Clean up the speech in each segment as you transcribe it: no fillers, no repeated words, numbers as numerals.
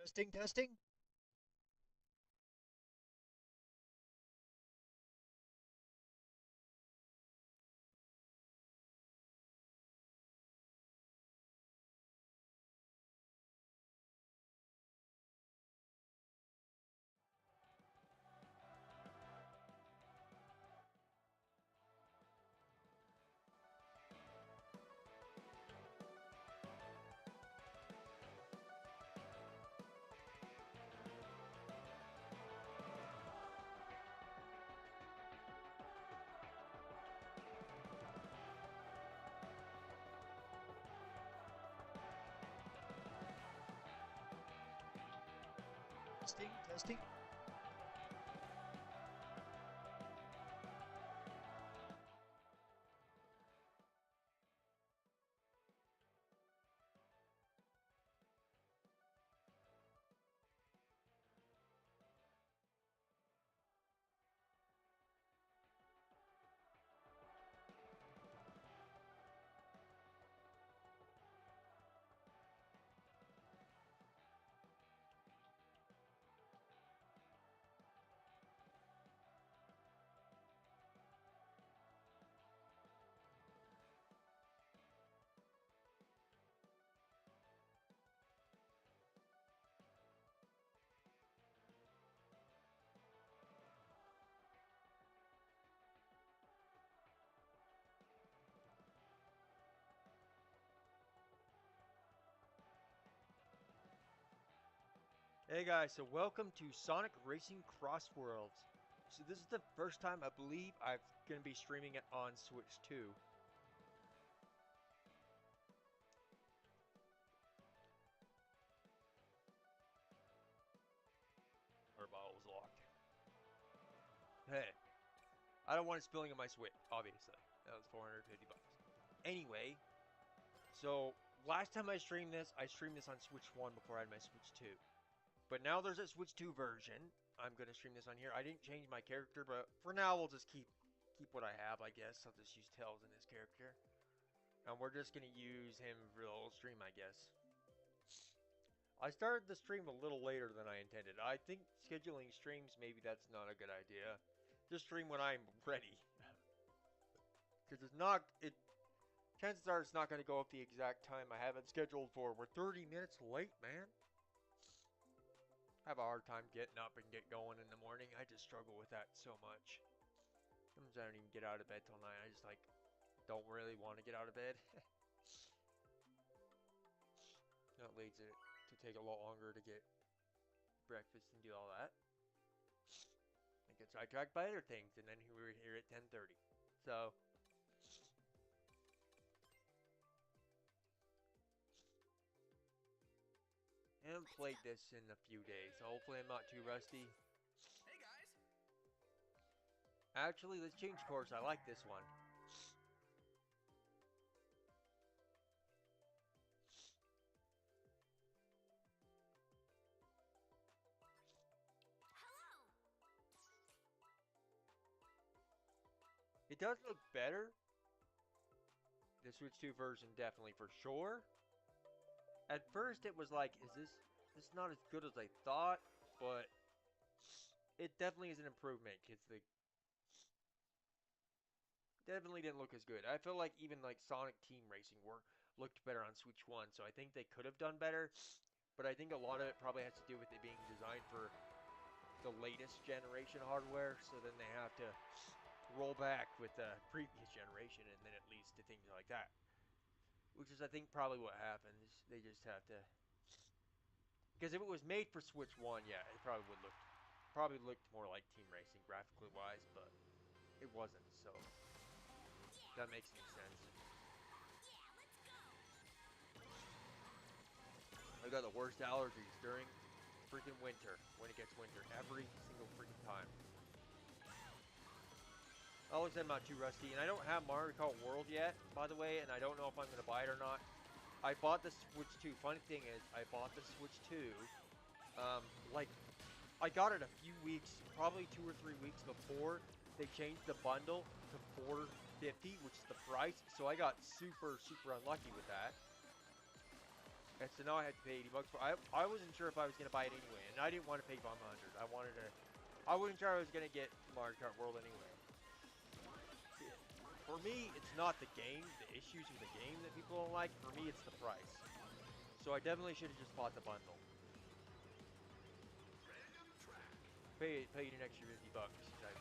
Testing, testing. Testing, testing. Hey guys, so welcome to Sonic Racing Crossworlds. So this is the first time I believe I'm going to be streaming it on Switch 2. Our bottle was locked. Hey, I don't want it spilling on my Switch, obviously. That was 450 bucks. Anyway, so last time I streamed this on Switch 1 before I had my Switch 2. But now there's a Switch 2 version. I'm going to stream this on here. I didn't change my character, but for now we'll just keep what I have, I guess. I'll just use Tails in this character. And we're just going to use him for the whole stream, I guess. I started the stream a little later than I intended. I think scheduling streams, maybe that's not a good idea. Just stream when I'm ready. Because chances are it's not going to go up the exact time I have it scheduled for. We're 30 minutes late, man. I have a hard time getting up and get going in the morning. I just struggle with that so much. Sometimes I don't even get out of bed till 9. I just don't really want to get out of bed. That leads it to take a lot longer to get breakfast and do all that. I get sidetracked by other things, and then we're here at 10:30. So I haven't played this in a few days, so hopefully I'm not too rusty. Hey guys! Actually, let's change course. I like this one. Hello! It does look better. The Switch 2 version, definitely, for sure. At first, it was like, is this not as good as I thought? But it definitely is an improvement, because the definitely didn't look as good. I feel like even like Sonic Team Racing looked better on Switch 1, so I think they could have done better. But I think a lot of it probably has to do with it being designed for the latest generation hardware, so then they have to roll back with the previous generation, and then it leads to things like that. Which is, I think, probably what happens. They just have to, because if it was made for Switch 1, yeah, it probably looked more like Team Racing graphically wise, but it wasn't, so that makes any sense. I got the worst allergies during freaking winter, when it gets winter, every single freaking time. I'll say I'm not too rusty, and I don't have Mario Kart World yet, by the way, and I don't know if I'm going to buy it or not. I bought the Switch 2. Funny thing is, I bought the Switch 2, I got it a few weeks, probably 2 or 3 weeks before they changed the bundle to $450, which is the price, so I got super, super unlucky with that. And so now I had to pay 80 bucks for. I wasn't sure if I was gonna buy it anyway, and I didn't want to pay 500. I wanted to. I wasn't sure I was gonna get Mario Kart World anyway. For me, it's not the game, the issues with the game that people don't like. For me, it's the price. So I definitely should have just bought the bundle. Paid an extra 50 bucks. I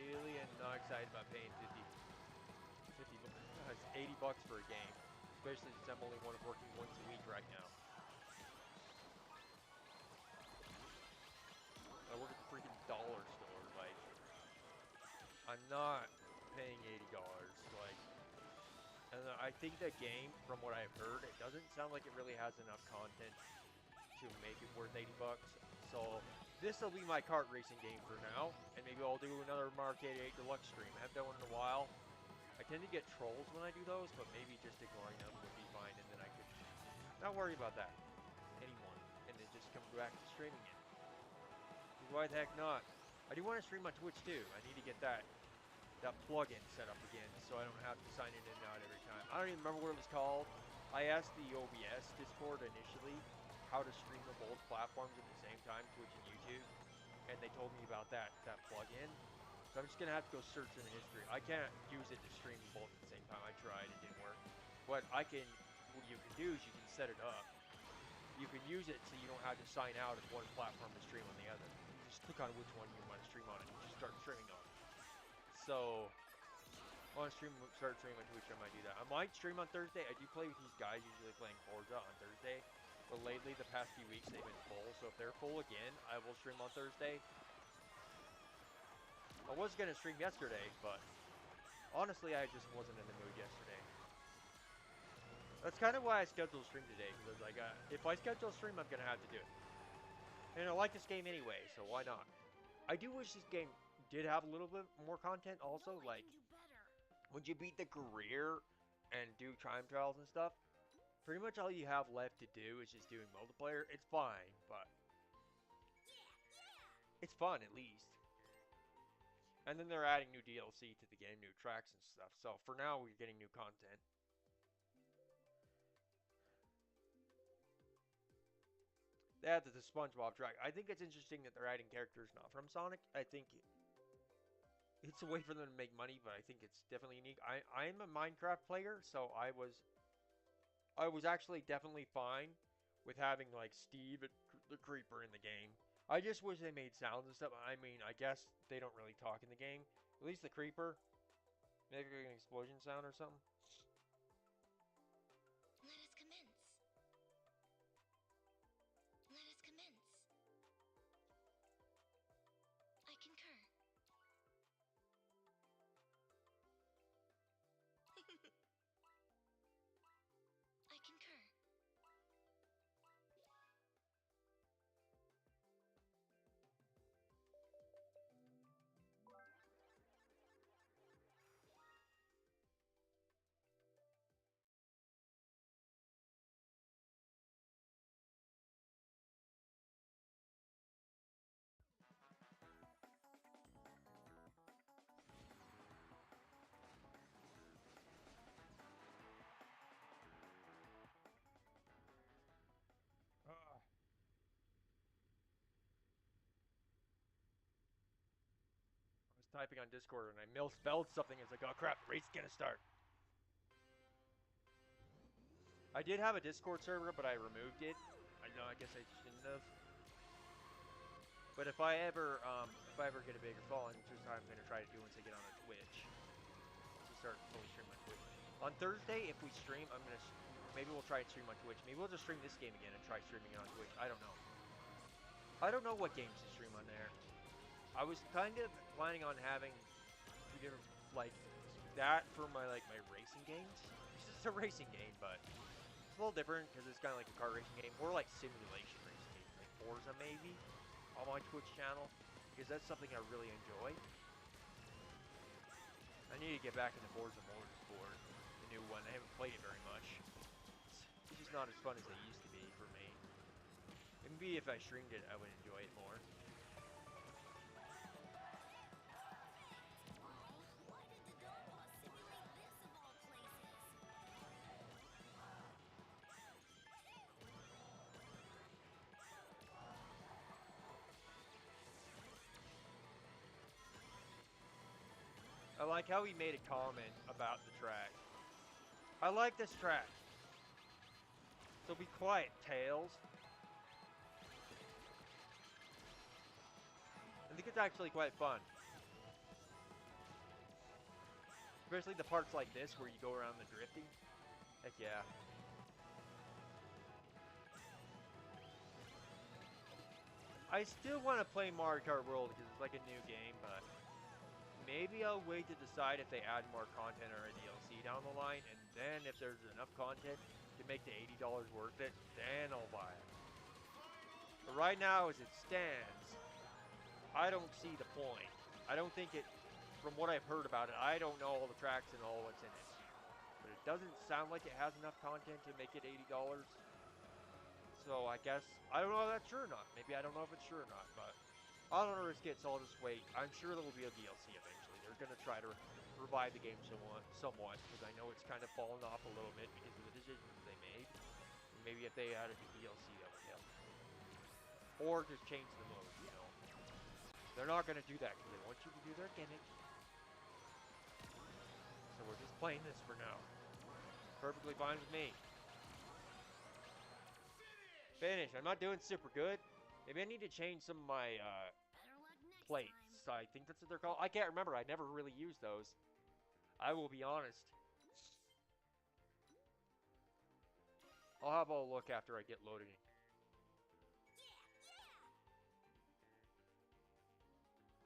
really am not excited about paying 50 bucks. It's 80 bucks for a game. Especially since I'm only working once a week right now. I work at the freaking dollar store. Like, I'm not paying $80. Like, and I think the game, from what I've heard, it doesn't sound like it really has enough content to make it worth 80 bucks. So this will be my kart racing game for now, and maybe I'll do another Mario Kart 8 Deluxe stream. I haven't done one in a while. I tend to get trolls when I do those, but maybe just ignoring them would be fine, and then I could not worry about that anymore, and then just come back to streaming it. Why the heck not? I do want to stream on Twitch too. I need to get that plugin set up again, so I don't have to sign in and out every time. I don't even remember what it was called. I asked the OBS Discord initially how to stream to both platforms at the same time, Twitch and YouTube, and they told me about that plugin. So I'm just gonna have to go search in the history. I can't use it to stream both at the same time. I tried, it didn't work. What you can do is you can set it up. You can use it so you don't have to sign out of one platform to stream on the other. You just click on which one you want to stream on and you just start streaming on. So, I want to start streaming on Twitch. I might do that. I might stream on Thursday. I do play with these guys, usually playing Forza on Thursday. But lately, the past few weeks, they've been full. So if they're full again, I will stream on Thursday. I was going to stream yesterday, but honestly, I just wasn't in the mood yesterday. That's kind of why I scheduled a stream today, because like, if I schedule a stream, I'm going to have to do it. And I like this game anyway, so why not? I do wish this game did have a little bit more content also, like, when you beat the career and do time trials and stuff, pretty much all you have left to do is just doing multiplayer. It's fine, but it's fun at least. And then they're adding new DLC to the game, new tracks and stuff. So for now, we're getting new content. They added the SpongeBob track. I think it's interesting that they're adding characters not from Sonic. I think it's a way for them to make money, but I think it's definitely unique. I'm a Minecraft player, so I was actually definitely fine with having like Steve the Creeper in the game. I just wish they made sounds and stuff. I mean, I guess they don't really talk in the game. At least the Creeper. Maybe an explosion sound or something. Let us commence. Let us commence. I concur. I concur. I was typing on Discord and I misspelled something. It's like, oh crap, the race's gonna start. I did have a Discord server, but I removed it. I know, I guess I shouldn't have. But if I ever get a bigger following, which is what I'm gonna try to do once I get on a Twitch, to start fully streaming on Twitch. On Thursday, if we stream, maybe we'll try and stream on Twitch. Maybe we'll just stream this game again and try streaming it on Twitch. I don't know. I don't know what games to stream on there. I was kind of planning on having two different, like, that for my racing games. It's just a racing game, but it's a little different because it's kind of like a car racing game, or like simulation racing game, like Forza maybe, on my Twitch channel, because that's something I really enjoy. I need to get back into Forza Motorsport, the new one. I haven't played it very much. It's just not as fun as it used to be for me. Maybe if I streamed it, I would enjoy it more. like how he made a comment about the track. I like this track. So be quiet, Tails. I think it's actually quite fun. Especially the parts like this where you go around the drifting. Heck yeah. I still want to play Mario Kart World because it's like a new game, but maybe I'll wait to decide if they add more content or a DLC down the line, and then if there's enough content to make the $80 worth it, then I'll buy it. But right now, as it stands, I don't see the point. I don't think it, from what I've heard about it, I don't know all the tracks and all what's in it. But it doesn't sound like it has enough content to make it $80. So I guess, I don't know if that's true or not. Maybe I don't know if it's true or not, but I don't want to risk it, so I'll just wait. I'm sure there will be a DLC eventually. They're going to try to revive the game somewhat, because I know it's kind of fallen off a little bit because of the decisions they made. And maybe if they added a DLC, that would help. Or just change the mode, you know. They're not going to do that because they want you to do their gimmick. So we're just playing this for now. Perfectly fine with me. Finish. I'm not doing super good. Maybe I need to change some of my plates. I think that's what they're called. I can't remember. I never really used those. I will be honest. I'll have a look after I get loaded.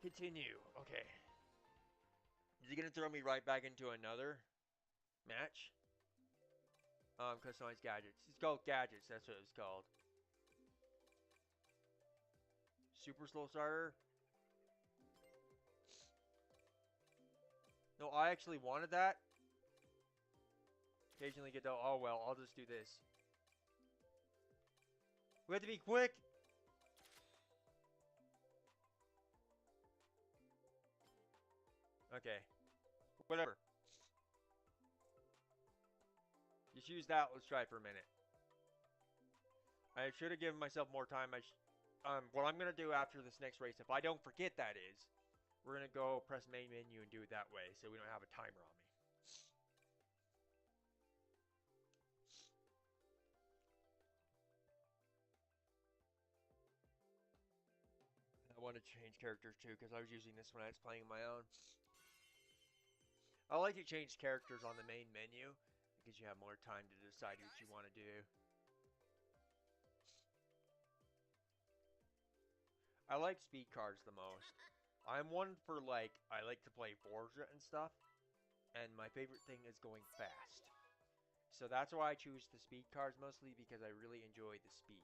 Continue. Okay. Is he gonna throw me right back into another match? Customize gadgets. It's called gadgets. That's what it's called. Super slow starter. No, I actually wanted that. Occasionally get the. Oh well, I'll just do this. We have to be quick. Okay. Whatever. Just use that. Let's try it for a minute. I should have given myself more time. What I'm going to do after this next race, if I don't forget that is, we're going to go press main menu and do it that way so we don't have a timer on me. I want to change characters too because I was using this when I was playing my own. I like to change characters on the main menu because you have more time to decide what you want to do. I like speed cars the most. I'm one for like, I like to play Forza and stuff, and my favorite thing is going fast. So that's why I choose the speed cars mostly because I really enjoy the speed.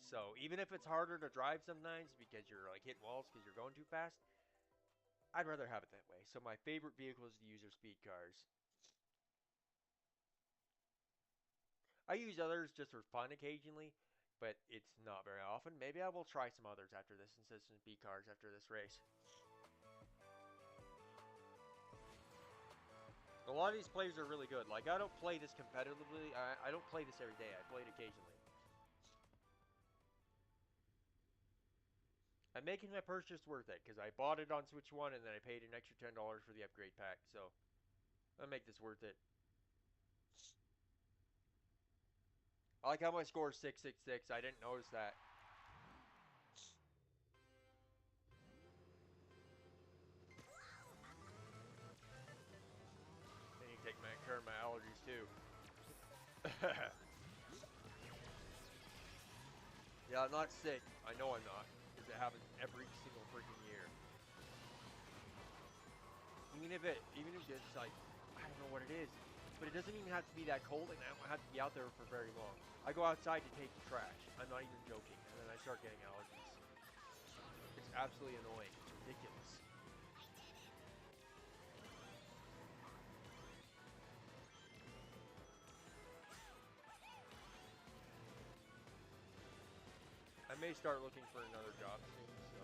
So even if it's harder to drive sometimes because you're like hitting walls because you're going too fast, I'd rather have it that way. So my favorite vehicles to use are speed cars. I use others just for fun occasionally, but it's not very often. Maybe I will try some others after this instead of some speed cars after this race. A lot of these players are really good. Like, I don't play this competitively. I don't play this every day. I play it occasionally. I'm making my purchase worth it because I bought it on Switch 1 and then I paid an extra $10 for the upgrade pack. So, I'll make this worth it. I like how my score is 666. I didn't notice that. I need to take care of my allergies too. Yeah, I'm not sick. I know I'm not. Because it happens every single freaking year. Even if it's like, I don't know what it is. But it doesn't even have to be that cold and I don't have to be out there for very long. I go outside to take the trash. I'm not even joking. And then I start getting allergies. It's absolutely annoying. It's ridiculous. I may start looking for another job soon, so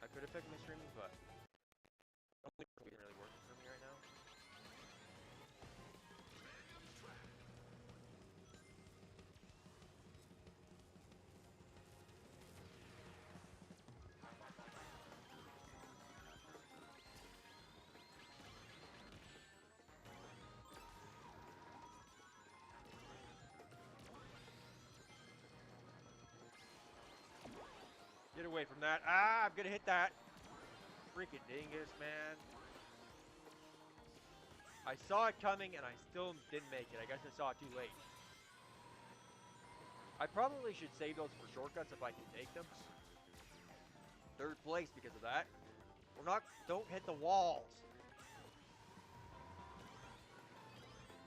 I could affect my streaming, but I don't think it's really working for me right now. away from that. Ah, I'm gonna hit that. Freaking dingus, man. I saw it coming and I still didn't make it. I guess I saw it too late. I probably should save those for shortcuts if I can take them. Third place because of that. We're not, don't hit the walls.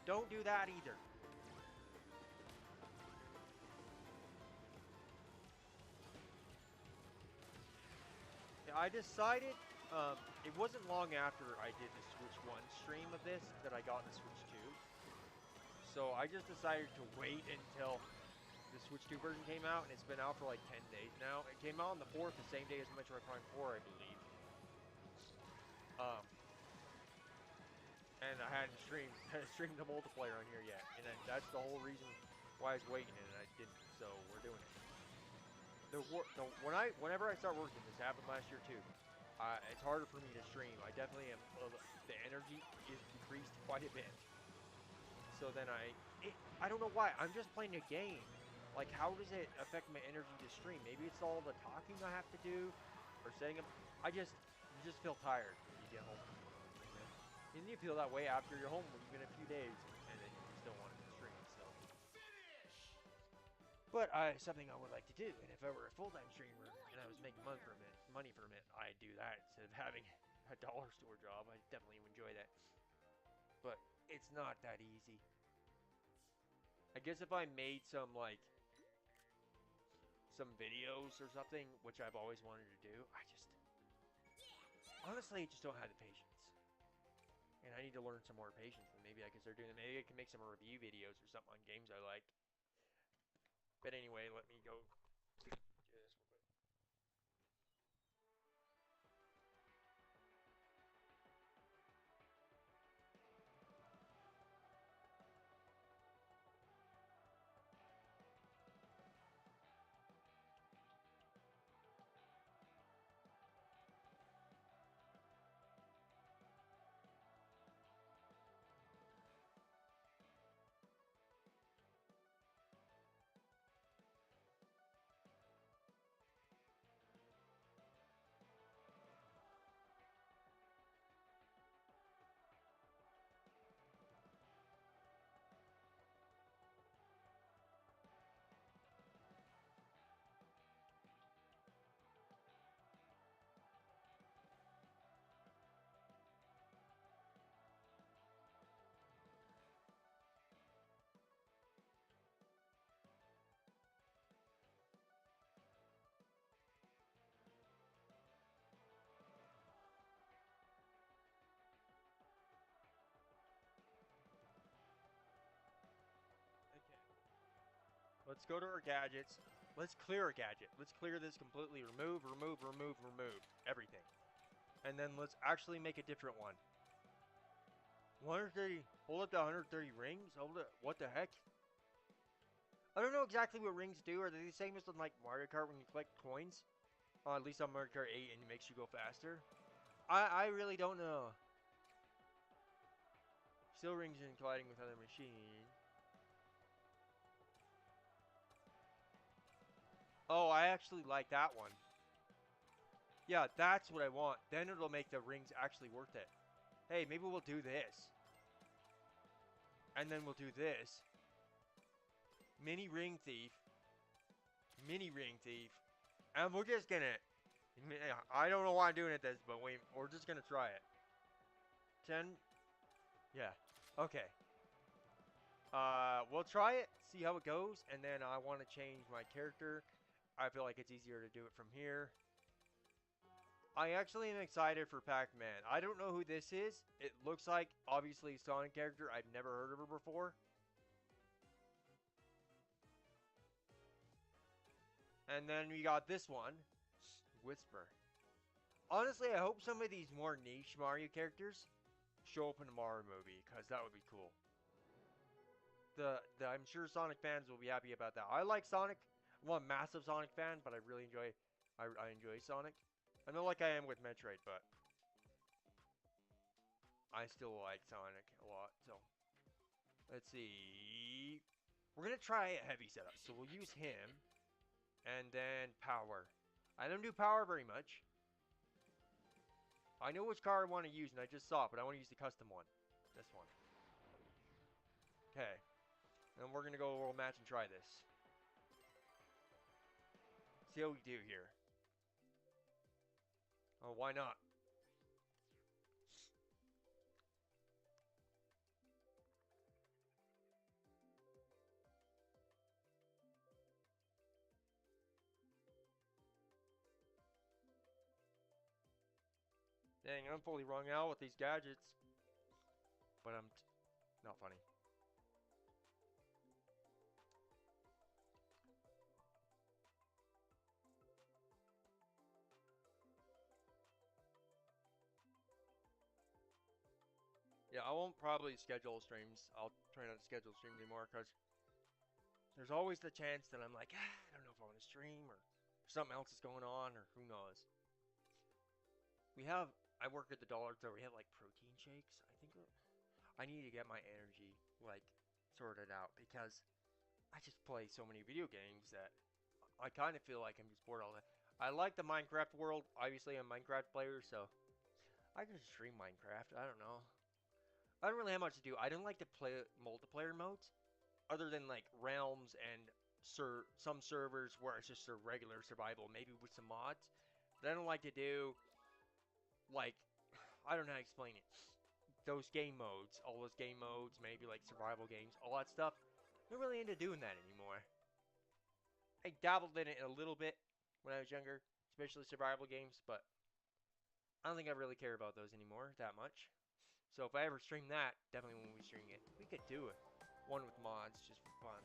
Don't do that either. I decided, it wasn't long after I did the Switch 1 stream of this that I got the Switch 2. So I just decided to wait until the Switch 2 version came out, and it's been out for like 10 days now. It came out on the 4th, the same day as Metroid Prime 4, I believe. And I hadn't streamed the multiplayer on here yet, and then that's the whole reason why I was waiting, and I didn't. So we're doing it. Whenever I start working, this happened last year too. It's harder for me to stream. I definitely am. The energy is decreased quite a bit. So then I don't know why. I'm just playing a game. Like, how does it affect my energy to stream? Maybe it's all the talking I have to do, or setting up. You just feel tired when you get home. And you feel that way after you're home, even a few days, and then you just don't want to stream. So. But something I would like to do, and if I were a full-time streamer and I was making money from it, I'd do that instead of having a dollar store job. I definitely enjoy that. But it's not that easy. I guess if I made some videos or something, which I've always wanted to do, honestly, I just don't have the patience. And I need to learn some more patience, and maybe I can start doing it. Maybe I can make some review videos or something on games I like. But anyway, let me go do this real quick. Let's go to our gadgets. Let's clear a gadget. Let's clear this completely. Remove everything. And then let's actually make a different one. 130. Hold up to 130 rings? Hold it. What the heck? I don't know exactly what rings do. Are they the same as on like Mario Kart when you collect coins? At least on Mario Kart 8 and it makes you go faster. I really don't know. Still rings in colliding with other machines. Oh, I actually like that one. Yeah, that's what I want. Then it'll make the rings actually worth it. Hey, maybe we'll do this. And then we'll do this. Mini ring thief. Mini ring thief. And we're just gonna... I don't know why I'm doing it this, but we're just gonna try it. 10. Yeah. Okay. We'll try it, see how it goes, and then I want to change my character. I feel like it's easier to do it from here. I actually am excited for Pac-Man. I don't know who this is. It looks like, obviously, a Sonic character. I've never heard of her before. And then we got this one. Whisper. Honestly, I hope some of these more niche Mario characters show up in a Mario movie, because that would be cool. I'm sure Sonic fans will be happy about that. I like Sonic. I'm a massive Sonic fan, but I really enjoy Sonic. I know like I am with Metroid, but I still like Sonic a lot. So let's see. We're gonna try a heavy setup. So we'll use him and then power. I don't do power very much. I know which car I want to use, and I just saw it, but I want to use the custom one. This one. Okay. And we're going to go a little match and try this. See how we do here. Oh, why not? Dang, I'm fully wrung out with these gadgets. But I'm not funny. Yeah, I won't probably schedule streams. I'll try not to schedule streams anymore because there's always the chance that I'm like, I don't know if I want to stream or something else is going on or who knows. I work at the dollar store. We have like protein shakes. I need to get my energy like sorted out because I just play so many video games that I kind of feel like I'm just bored all the time. I like the Minecraft world. Obviously, I'm a Minecraft player, so I can stream Minecraft. I don't know. I don't really have much to do. I don't like to play multiplayer modes, other than like realms and some servers where it's just a regular survival, maybe with some mods. But I don't like to do like I don't know how to explain it. Those game modes, all those game modes, maybe like survival games, all that stuff. I'm not really into doing that anymore. I dabbled in it a little bit when I was younger, especially survival games, but I don't think I really care about those anymore that much. So if I ever stream that, definitely when we stream it, we could do it. One with mods, just for fun.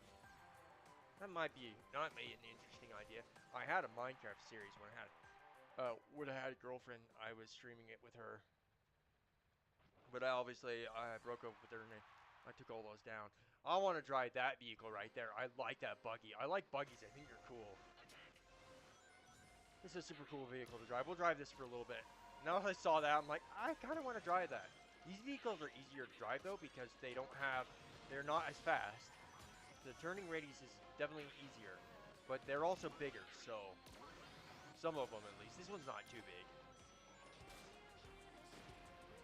That might be an interesting idea. I had a Minecraft series when I had a girlfriend. I was streaming it with her, but I broke up with her and I took all those down. I want to drive that vehicle right there. I like that buggy. I like buggies. I think they're cool. This is a super cool vehicle to drive. We'll drive this for a little bit. Now that I saw that, I'm like, I kind of want to drive that. These vehicles are easier to drive though because they're not as fast. The turning radius is definitely easier, but they're also bigger, so some of them at least. This one's not too big.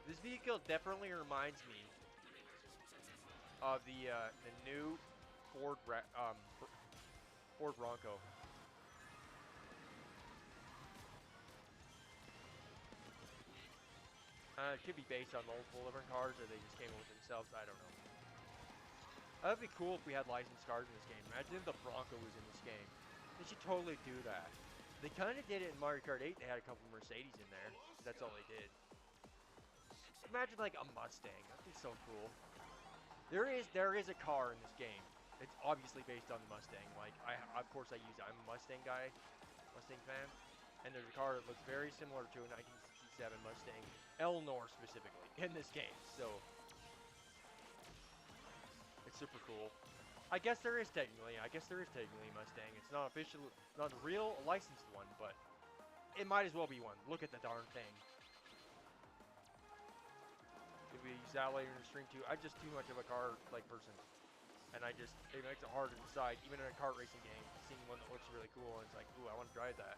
This vehicle definitely reminds me of the new Ford Bronco. It could be based on multiple different cars, or they just came up with themselves. I don't know. That'd be cool if we had licensed cars in this game. Imagine if the Bronco was in this game. They should totally do that. They kind of did it in Mario Kart 8. They had a couple Mercedes in there. That's all they did. Imagine like a Mustang. That'd be so cool. There is a car in this game. It's obviously based on the Mustang. Like of course I use it. I'm a Mustang guy, Mustang fan. And there's a car that looks very similar to a 1967 Mustang, Eleanor specifically, in this game. So it's super cool. I guess there is technically a Mustang. It's not official, not a real licensed one, but it might as well be one. Look at the darn thing. If we use that later in the stream too, I'm just too much of a car like person, and it makes it hard to decide, even in a kart racing game, seeing one that looks really cool and it's like, ooh, I want to drive that.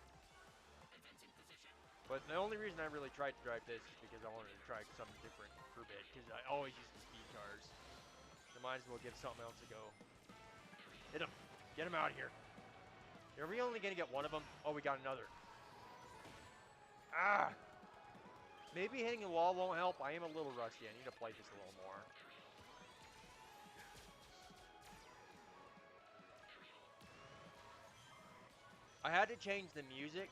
But the only reason I really tried to drive this is because I wanted to try something different for a bit, because I always use the speed cars. So might as well give something else a go. Hit him. Get him out of here. Are we only going to get one of them? Oh, we got another. Ah! Maybe hitting the wall won't help. I am a little rusty. I need to play this a little more. I had to change the music.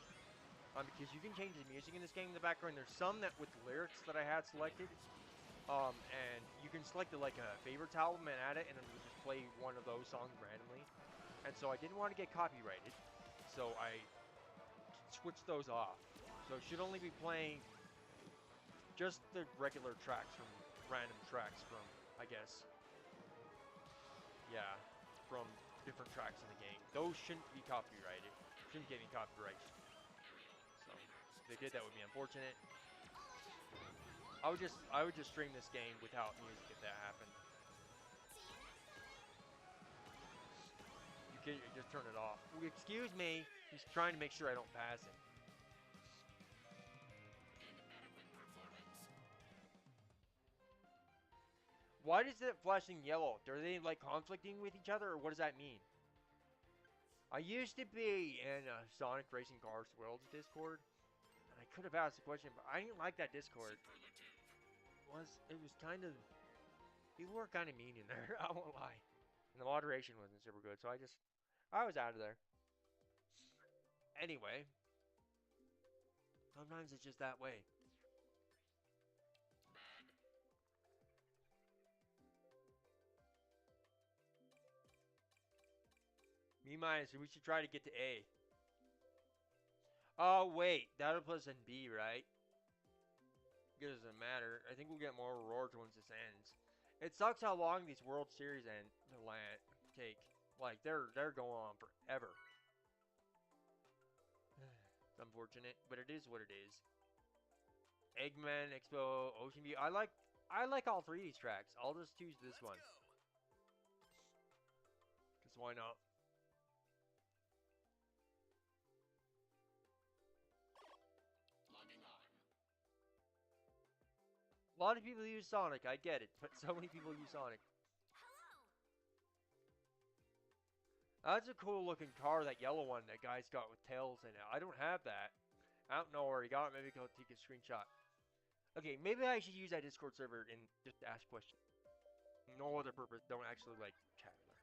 Because you can change the music in this game in the background. There's some that with lyrics that I had selected. And you can select like a favorites album and add it, and it will just play one of those songs randomly. And so I didn't want to get copyrighted, so I switched those off. So it should only be playing just the regular tracks from random tracks from, I guess, yeah, from different tracks in the game. Those shouldn't be copyrighted. Shouldn't get any copyrights. So if they did, that would be unfortunate. I would just stream this game without music if that happened. You can just turn it off. Excuse me. He's trying to make sure I don't pass him. Why is it flashing yellow? Are they like conflicting with each other, or what does that mean? I used to be in Sonic Racing Crossworlds Discord, and I could have asked the question, but I didn't like that Discord. It was kind of, people were kind of mean in there. I won't lie, and the moderation wasn't super good, so I was out of there. Anyway, sometimes it's just that way. Me minus, we should try to get to A. Oh, wait. That'll put us in B, right? It doesn't matter. I think we'll get more rewards once this ends. It sucks how long these World Series take. Like, they're going on forever. It's unfortunate, but it is what it is. Eggman, Expo, Ocean View. I like all three of these tracks. I'll just choose this one. Because why not? A lot of people use Sonic, I get it, but so many people use Sonic. That's a cool looking car, that yellow one that guy's got with tails in it. I don't have that. I don't know where he got it. Maybe go take a screenshot. Okay, maybe I should use that Discord server and just ask questions. No other purpose. Don't actually like chat there.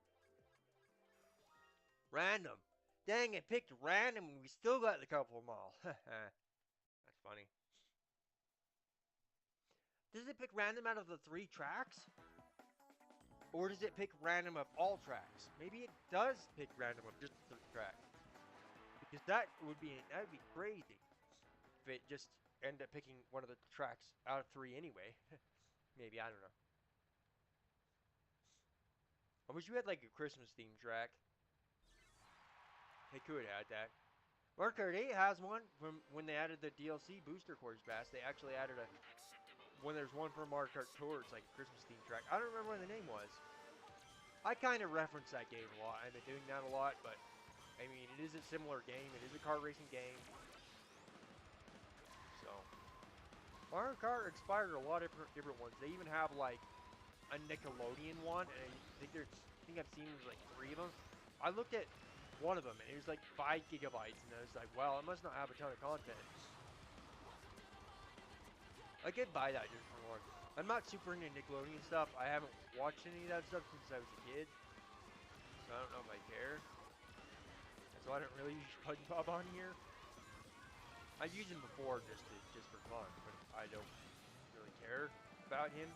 Random. Dang, it picked random and we still got the couple of them all. That's funny. Does it pick random out of the 3 tracks? Or does it pick random of all tracks? Maybe it does pick random of just the 3 tracks. Because that'd be crazy if it just ended up picking one of the tracks out of 3 anyway. Maybe, I don't know. I wish we had like a Christmas themed track. They could have had that. Mario Kart 8 has one from when they added the DLC Booster Course Pass. They actually added a when there's one for Mario Kart Tour, it's like a Christmas themed track. I don't remember what the name was. I kind of reference that game a lot. I've been doing that a lot, but I mean, it is a similar game. It is a kart racing game. So, Mario Kart inspired a lot of different ones. They even have like a Nickelodeon one, and I think I've seen like 3 of them. I looked at one of them, and it was like 5 gigabytes, and I was like, well, it must not have a ton of content. I could buy that just for more. I'm not super into Nickelodeon stuff. I haven't watched any of that stuff since I was a kid. So I don't know if I care. So I don't really use SpongeBob on here. I've used him before just for fun, but I don't really care about him.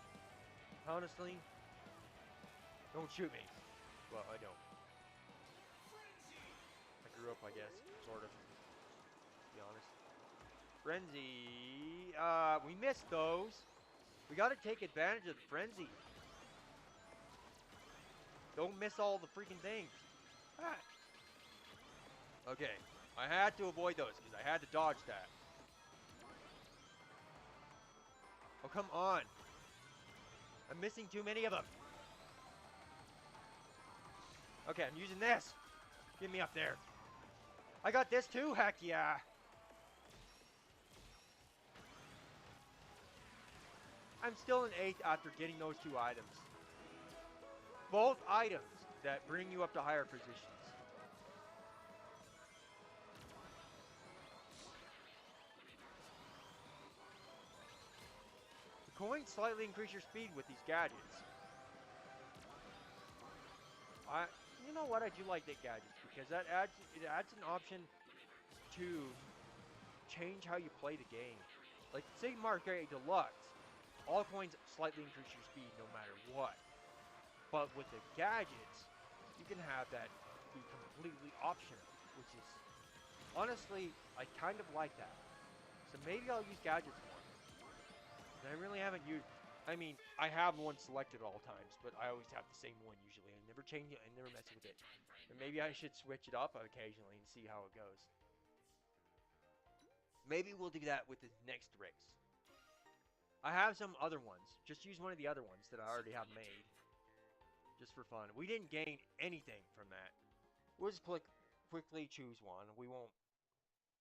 Honestly. Don't shoot me. Well, I don't. I grew up, I guess, sort of. To be honest. Frenzy. We missed those. We gotta take advantage of the frenzy. Don't miss all the freaking things. Ah. Okay. I had to avoid those because I had to dodge that. Oh, come on. I'm missing too many of them. Okay, I'm using this. Get me up there. I got this too, heck yeah. I'm still in 8th after getting those 2 items. Both items that bring you up to higher positions. The coins slightly increase your speed with these gadgets. You know what? I do like that gadgets because it adds an option to change how you play the game. Like say Mario Kart Deluxe. All coins slightly increase your speed no matter what. But with the gadgets, you can have that be completely optional, which is, honestly, I kind of like that. So maybe I'll use gadgets more. I really haven't used, I mean, I have one selected at all times, but I always have the same one usually. I never change it, I never mess with it. And maybe I should switch it up occasionally and see how it goes. Maybe we'll do that with the next race. I have some other ones. Just use one of the other ones that I already have made. Just for fun. We didn't gain anything from that. We'll just quickly choose one. We won't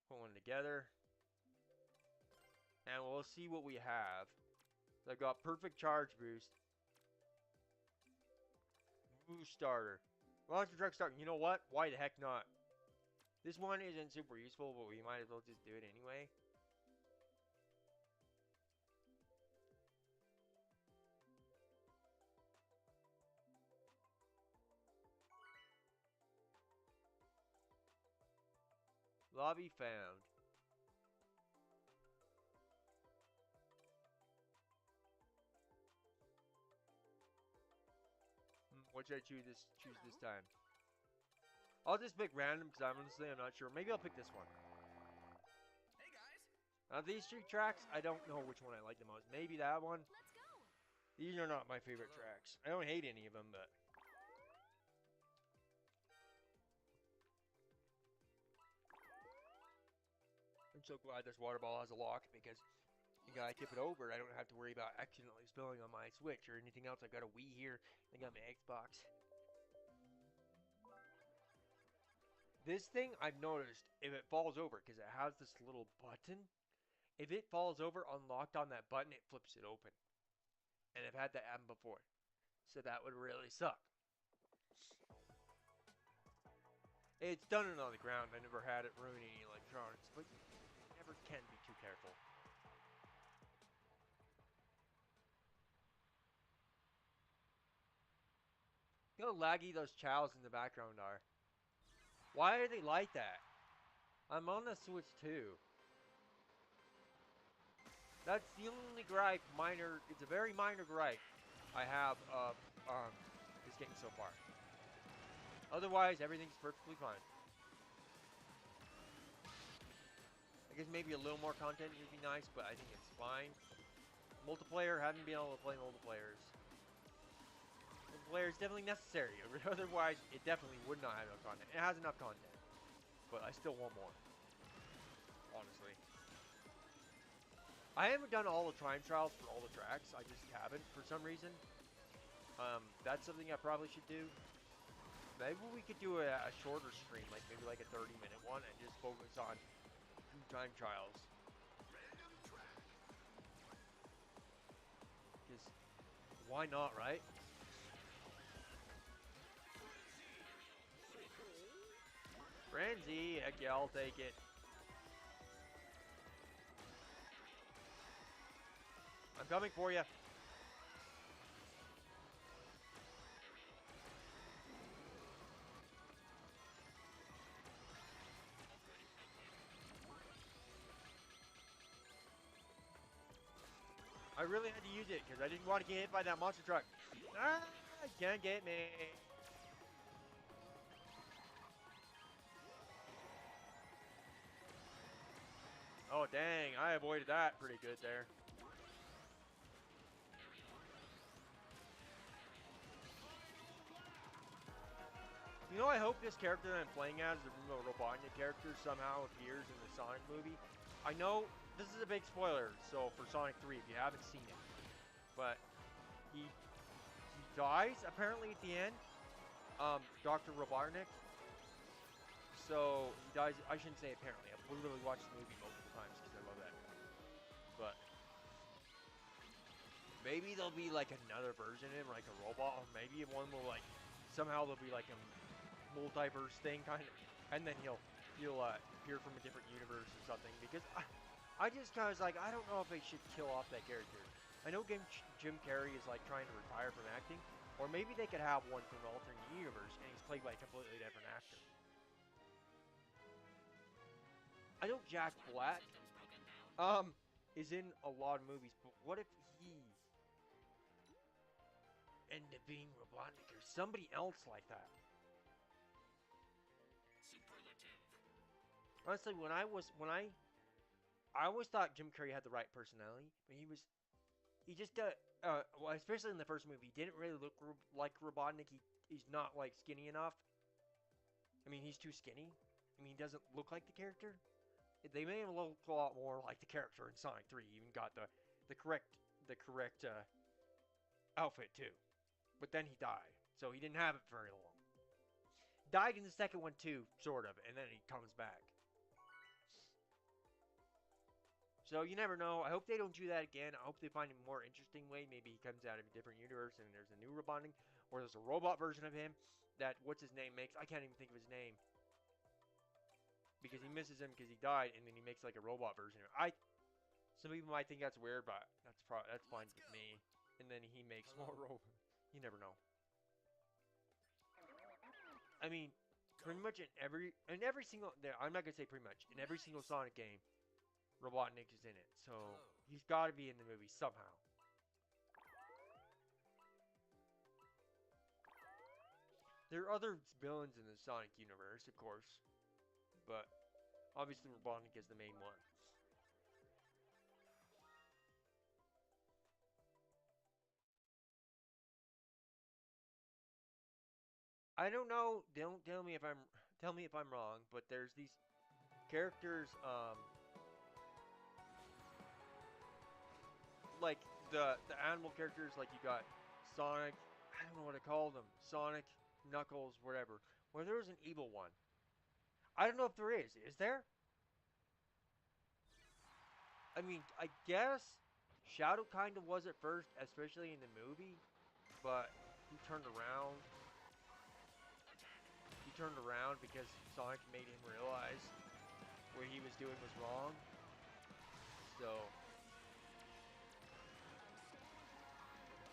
put one together. And we'll see what we have. I've got perfect charge boost. Boost starter. Monster truck starter. You know what? Why the heck not? This one isn't super useful, but we might as well just do it anyway. Lobby found. What should I choose this time? I'll just pick random because honestly I'm not sure. Maybe I'll pick this one. Hey guys. Now these three tracks, I don't know which one I like the most. Maybe that one. Let's go. These are not my favorite tracks. I don't hate any of them, but I'm so glad this water ball has a lock because you gotta tip it over. I don't have to worry about accidentally spilling on my Switch or anything else. I got a Wii here. I got my Xbox. This thing I've noticed if it falls over because it has this little button. If it falls over unlocked on that button, it flips it open. And I've had that happen before. So that would really suck. It's done it on the ground. I never had it ruin any electronics, but you never can be too careful. You know how laggy those chows in the background are. Why are they like that? I'm on the Switch too. That's the only gripe, minor, it's a very minor gripe I have of this game so far. Otherwise, everything's perfectly fine. I guess maybe a little more content would be nice, but I think it's fine. Multiplayer, haven't been able to play multiplayers. Multiplayer is definitely necessary, otherwise it definitely would not have enough content. It has enough content, but I still want more, honestly. I haven't done all the time trials for all the tracks, I just haven't for some reason. That's something I probably should do. Maybe we could do a shorter stream, like maybe like a 30-minute one, and just focus on time trials. Because why not, right? Frenzy, heck yeah, I'll take it. I'm coming for you. I really had to use it because I didn't want to get hit by that monster truck. Ah, can't get me. Oh dang, I avoided that pretty good there. You know, I hope this character that I'm playing as, the Robotnik character, somehow appears in the Sonic movie. I know this is a big spoiler, so for Sonic 3, if you haven't seen it, but he dies apparently at the end. Dr. Robotnik. So he dies. I shouldn't say apparently. I've literally watched the movie multiple times because I love that. But maybe there'll be like another version of him, like a robot, or maybe one will like somehow there'll be like a multiverse thing kind of, and then he'll appear from a different universe or something. Because I just kind of was like, I don't know if they should kill off that character. I know Jim Carrey is like trying to retire from acting, or maybe they could have one from an alternate universe and he's played by a completely different actor. I know Jack Black is in a lot of movies, but what if he ended up being Robotnik or somebody else like that? Honestly, I always thought Jim Carrey had the right personality, but he just well, especially in the first movie, he didn't really look like Robotnik. He's not like skinny enough. I mean, he's too skinny. I mean, he doesn't look like the character. They made him look a lot more like the character in Sonic 3. He even got the correct outfit too. But then he died, so he didn't have it very long. Died in the second one too, sort of, and then he comes back. So you never know. I hope they don't do that again. I hope they find a more interesting way. Maybe he comes out of a different universe and there's a new Robotnik. or there's a robot version of him that what's his name makes. I can't even think of his name because he misses him because he died, and then he makes like a robot version of him. Some people might think that's weird, but that's fine with me. And then he makes more robot. You never know. I mean, pretty much in every single. I'm not gonna say pretty much in every single Sonic game, Robotnik is in it. So he's got to be in the movie somehow. There are other villains in the Sonic universe, of course, but obviously Robotnik is the main one. I don't know. Don't tell me if I'm wrong, but there's these characters, like the animal characters, like you got Sonic. I don't know what to call them. Sonic, Knuckles, whatever. Where there was an evil one. I don't know if there is. Is there? I mean, I guess Shadow kind of was at first, especially in the movie, but he turned around. He turned around because Sonic made him realize what he was doing was wrong. So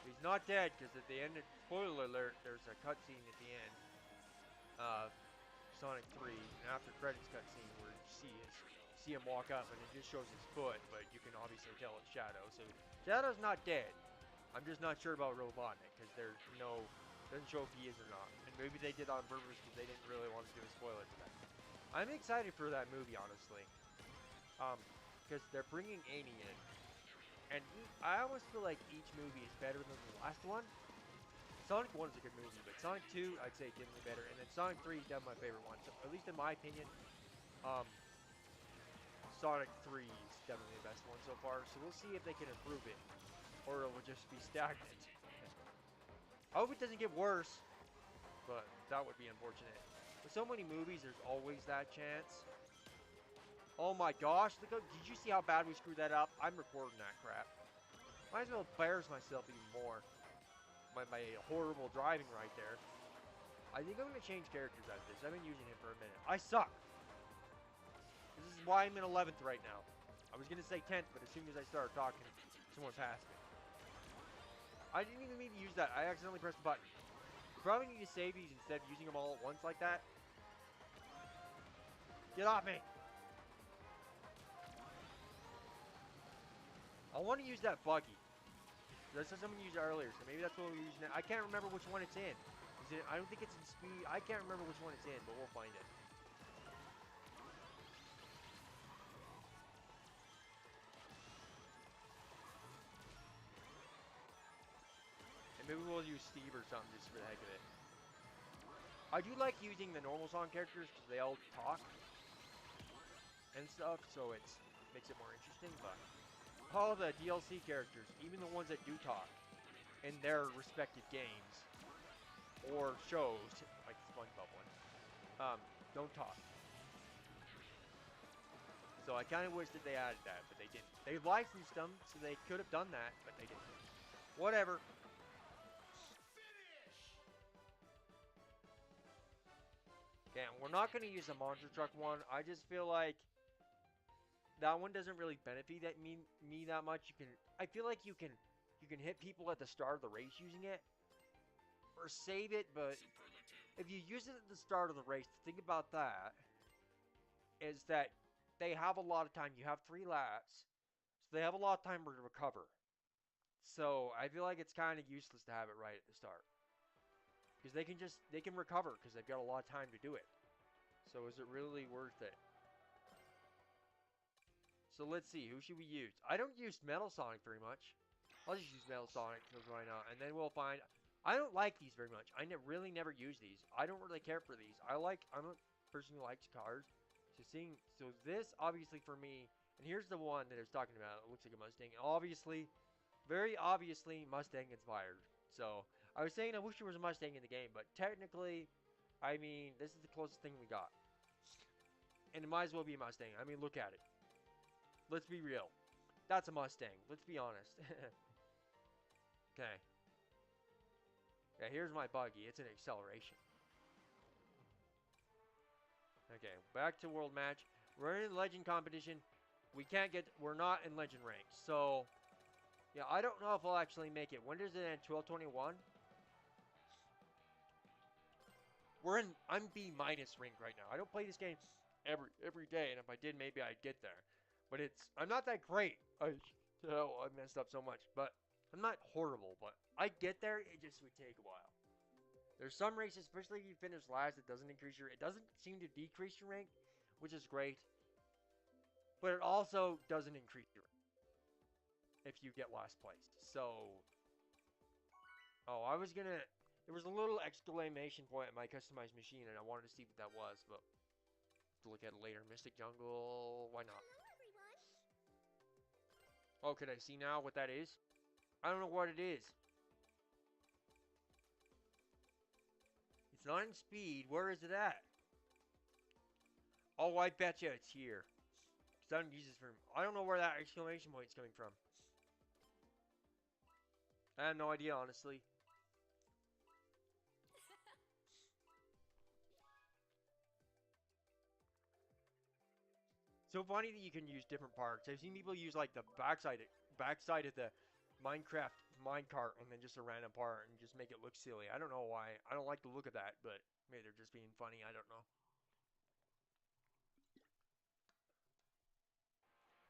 he's not dead because at the end, spoiler alert, there's a cutscene at the end of Sonic 3, an after credits cutscene where you see him walk up and it just shows his foot, but you can obviously tell it's Shadow. So Shadow's not dead. I'm just not sure about Robotnik because doesn't show if he is or not. And maybe they did on purpose because they didn't really want to do a spoiler to that. I'm excited for that movie, honestly. Because they're bringing Amy in. And I always feel like each movie is better than the last one. Sonic 1 is a good movie, but Sonic 2, I'd say definitely better. And then Sonic 3 is definitely my favorite one. So, at least in my opinion, Sonic 3 is definitely the best one so far. So we'll see if they can improve it. Or it will just be stagnant. I hope it doesn't get worse, but that would be unfortunate. With so many movies, there's always that chance. Oh my gosh, did you see how bad we screwed that up? I'm recording that crap. Might as well embarrass myself even more. My horrible driving right there. I think I'm going to change characters out of this. I've been using him for a minute. I suck. This is why I'm in 11th right now. I was going to say 10th, but as soon as I started talking, someone passed me. I didn't even mean to use that. I accidentally pressed the button. You probably need to save these instead of using them all at once like that. Get off me! I want to use that buggy. I saw someone use it earlier, so maybe that's what we're using it. I can't remember which one it's in. I don't think it's in speed. I can't remember which one it's in, but we'll find it. And maybe we'll use Steve or something just for the heck of it. I do like using the normal song characters because they all talk and stuff, so it makes it more interesting, but all the DLC characters, even the ones that do talk in their respective games or shows, like the SpongeBob one, don't talk. So I kind of wish that they added that, but they didn't. They licensed them, so they could have done that, but they didn't. Whatever. Okay, we're not going to use the monster truck one. I just feel like that one doesn't really benefit me that much. I feel like you can hit people at the start of the race using it, or save it. But if you use it at the start of the race, the thing about that is that they have a lot of time. You have 3 laps, so they have a lot of time to recover. So I feel like it's kind of useless to have it right at the start. Because they can recover because they've got a lot of time to do it. So is it really worth it? So let's see, who should we use? I don't use Metal Sonic very much. I'll just use Metal Sonic because why not? And then we'll find. I don't like these very much. I really never use these. I don't really care for these. I'm a person who likes cars. So this obviously for me, and here's the one that I was talking about. It looks like a Mustang. Obviously, very obviously Mustang inspired. So I was saying I wish there was a Mustang in the game, but technically, I mean, this is the closest thing we got. And it might as well be a Mustang. I mean, look at it. Let's be real. That's a Mustang. Let's be honest. Okay. Yeah, here's my buggy. It's an acceleration. Okay, back to world match. We're in legend competition. We're not in legend rank. So, yeah, I don't know if I'll actually make it. When does it end? 12:21? I'm B minus rank right now. I don't play this game every day, and if I did, maybe I'd get there. But I'm not that great. I messed up so much, but I'm not horrible. But I get there. It just would take a while. There's some races, especially if you finish last, it doesn't seem to decrease your rank, which is great. But it also doesn't increase your rank if you get last place. So, there was a little exclamation point at my customized machine, and I wanted to see what that was, but to look at it later. Mystic Jungle, why not? Oh, can I see now what that is? I don't know what it is. It's not in speed. Where is it at? Oh, I bet you it's here. Because I don't use this for... I don't know where that exclamation point is coming from. I have no idea, honestly. So funny that you can use different parts. I've seen people use like the backside of the Minecraft minecart and then just a random part and just make it look silly. I don't know why. I don't like the look of that, but maybe they're just being funny. I don't know.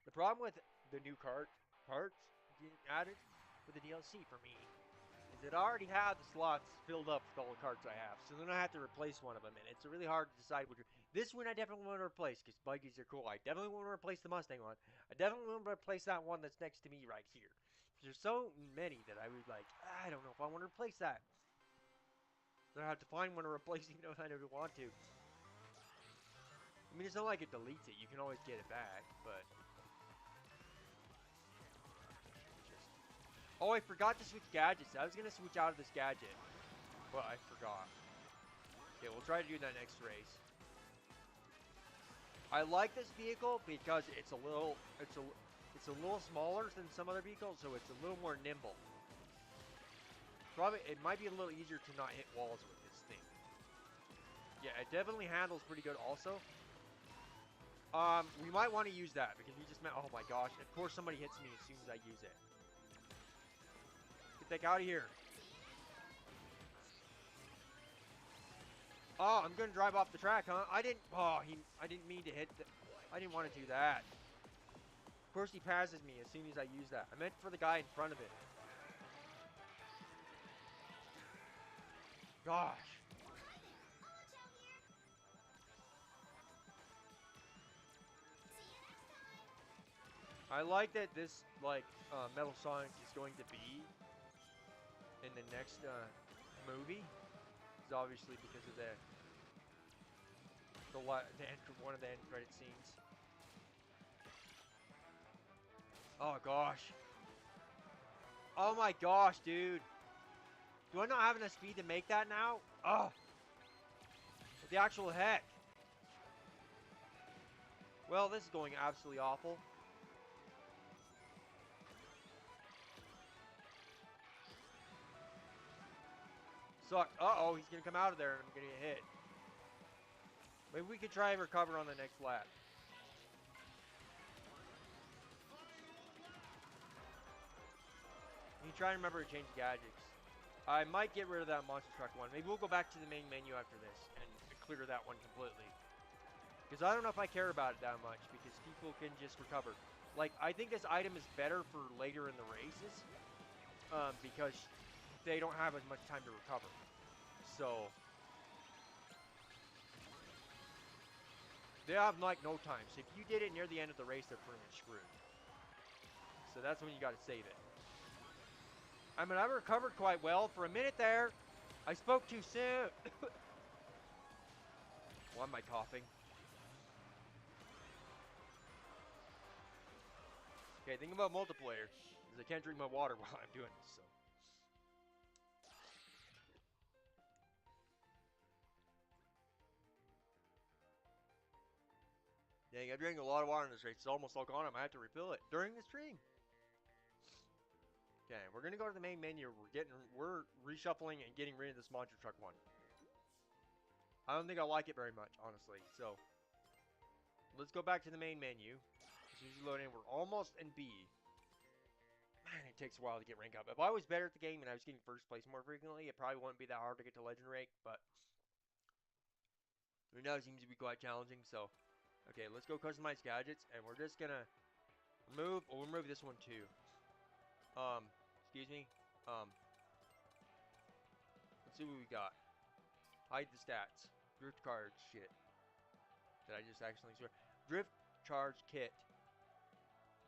The problem with the new parts getting added with the DLC for me is that I already have the slots filled up with all the carts I have, so then I have to replace one of them, and it's really hard to decide which. This one I definitely want to replace because buggies are cool. I definitely want to replace the Mustang one. I definitely want to replace that one that's next to me right here. There's so many that I was like, I don't know if I want to replace that. So I have to find one to replace even if I don't want to. I mean, it's not like it deletes it. You can always get it back, but... Oh, I forgot to switch gadgets. I was going to switch out of this gadget, but I forgot. Okay, we'll try to do that next race. I like this vehicle because it's a little smaller than some other vehicles, so it's a little more nimble. It might be a little easier to not hit walls with this thing. Yeah, it definitely handles pretty good also. We might want to use that because we just met. Oh my gosh! Of course, somebody hits me as soon as I use it. Get the heck out of here! Oh, I'm gonna drive off the track, huh? I didn't mean to hit the... I didn't want to do that. Of course he passes me as soon as I use that. I meant for the guy in front of it. Gosh. I like that this, Metal Sonic is going to be in the next, movie. It's obviously because of one of the end credit scenes. Oh gosh. Oh my gosh, dude. Do I not have enough speed to make that now? Oh. What the actual heck? Well, this is going absolutely awful. Suck. Uh-oh, he's gonna come out of there and I'm gonna get hit. Maybe we could try and recover on the next lap. You try and remember to change gadgets. I might get rid of that monster truck one. Maybe we'll go back to the main menu after this and clear that one completely. Because I don't know if I care about it that much because people can just recover. Like, I think this item is better for later in the races because they don't have as much time to recover. So... they have, like, no time. So if you did it near the end of the race, they're pretty much screwed. So that's when you gotta save it. I mean, I recovered quite well. For a minute there, I spoke too soon. Why am I coughing? Okay, think about multiplayer. Because I can't drink my water while I'm doing this, so. Dang, I drank a lot of water in this race. It's almost all gone. I might have to refill it during the stream. Okay, we're gonna go to the main menu. We're reshuffling and getting rid of this monster truck one. I don't think I like it very much, honestly. So let's go back to the main menu. As soon as you load in, we're almost in B. Man, it takes a while to get rank up. If I was better at the game and I was getting first place more frequently, it probably wouldn't be that hard to get to legend rank. But right now it seems to be quite challenging. So, okay, let's go customize gadgets, and we're just gonna remove. We'll remove this one too. Excuse me. Let's see what we got. Hide the stats. Drift cards. Shit. Did I just accidentally swear? Drift charge kit.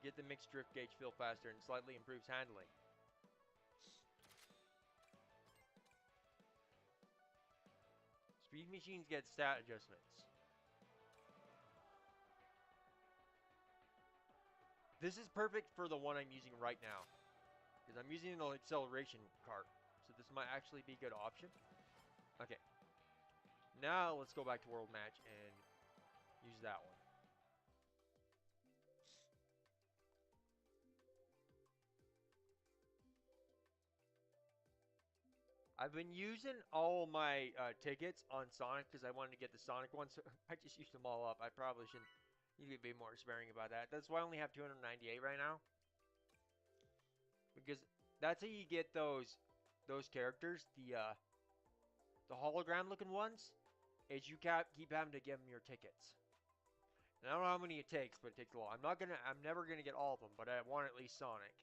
Get the mixed drift gauge fill faster and slightly improves handling. Speed machines get stat adjustments. This is perfect for the one I'm using right now, because I'm using an acceleration cart, so this might actually be a good option. Okay. Now let's go back to World Match and use that one. I've been using all my tickets on Sonic because I wanted to get the Sonic one, so I just used them all up. I probably shouldn't. You could be more sparing about that. That's why I only have 298 right now. Because that's how you get those characters, the hologram looking ones, is you keep having to give them your tickets. And I don't know how many it takes, but it takes a lot. I'm never gonna get all of them, but I want at least Sonic.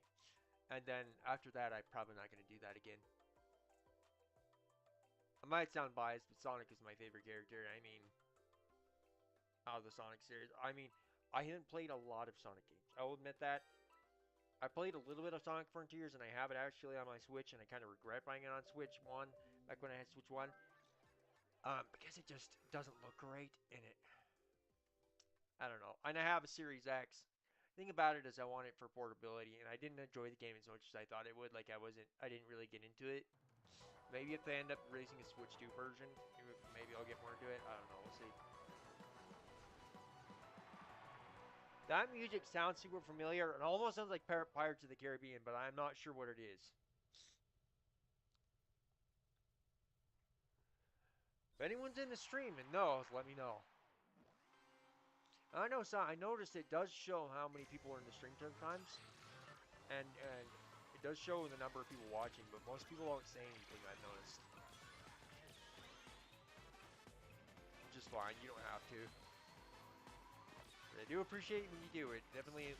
And then after that, I'm probably not gonna do that again. I might sound biased, but Sonic is my favorite character. I mean, out of the Sonic series. I mean, I haven't played a lot of Sonic games. I will admit that. I played a little bit of Sonic Frontiers, and I have it actually on my Switch, and I kind of regret buying it on Switch 1, back when I had Switch 1. Because it just doesn't look great in it. I don't know. And I have a Series X. The thing about it is I want it for portability, and I didn't enjoy the game as much as I thought it would. Like, I didn't really get into it. Maybe if they end up releasing a Switch 2 version, maybe I'll get more into it. I don't know. We'll see. That music sounds super familiar. It almost sounds like Pirates of the Caribbean, but I'm not sure what it is. If anyone's in the stream and knows, let me know. I noticed it does show how many people are in the stream sometimes. And it does show the number of people watching, but most people don't say anything, I've noticed. Which is fine, you don't have to. But I do appreciate when you do it. Definitely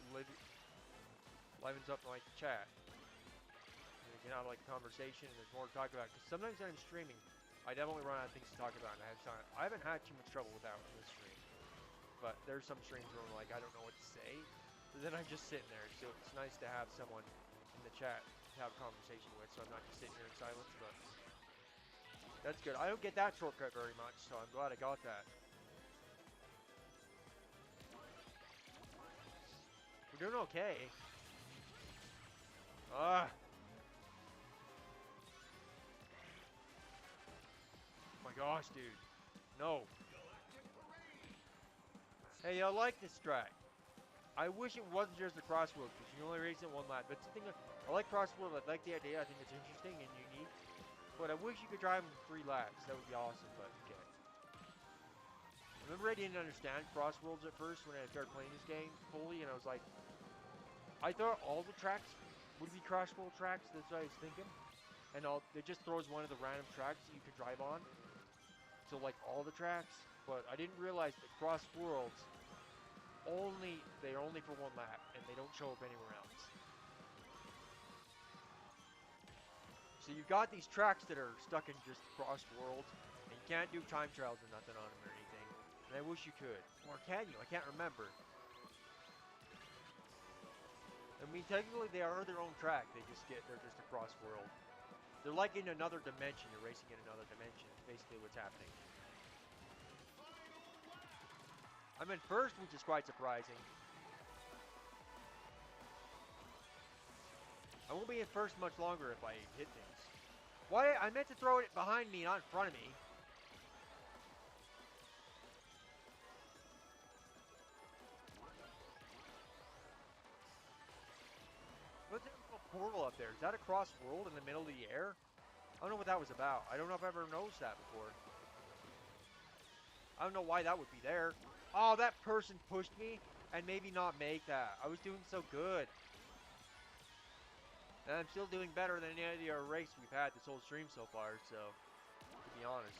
livens up like the chat. And you can have like a conversation and there's more to talk about. Because sometimes when I'm streaming, I definitely run out of things to talk about. And I haven't had too much trouble with that in this stream. But there's some streams where I'm like, I don't know what to say. But then I'm just sitting there. So it's nice to have someone in the chat to have a conversation with. So I'm not just sitting here in silence. But that's good. I don't get that shortcut very much. So I'm glad I got that. We're doing okay. Ah. Oh my gosh, dude. No. Hey, I like this track. I wish it wasn't just a Crossworlds, because you can only race it one lap. But the thing, I like Crossworlds. I like the idea. I think it's interesting and unique. But I wish you could drive in 3 laps. That would be awesome, but okay. Remember, I didn't understand Crossworlds at first when I started playing this game fully, and I was like, I thought all the tracks would be Crossworld tracks. That's what I was thinking. And it just throws one of the random tracks that you could drive on. So like all the tracks, but I didn't realize that Crossworlds they're only for 1 lap, and they don't show up anywhere else. So you've got these tracks that are stuck in just Crossworlds, and you can't do time trials or nothing on them or anything. And I wish you could, or can you? I can't remember. I mean, technically they are their own track. They're just a Crossworld. They're like in another dimension. You're racing in another dimension. It's basically what's happening. I'm in first, which is quite surprising. I won't be in first much longer if I hit things. Why? I meant to throw it behind me, not in front of me. Let's portal up there? Is that a cross world in the middle of the air? I don't know what that was about. I don't know if I've ever noticed that before. I don't know why that would be there. Oh, that person pushed me and maybe not make that. I was doing so good. And I'm still doing better than any other race we've had this whole stream so far, so, to be honest.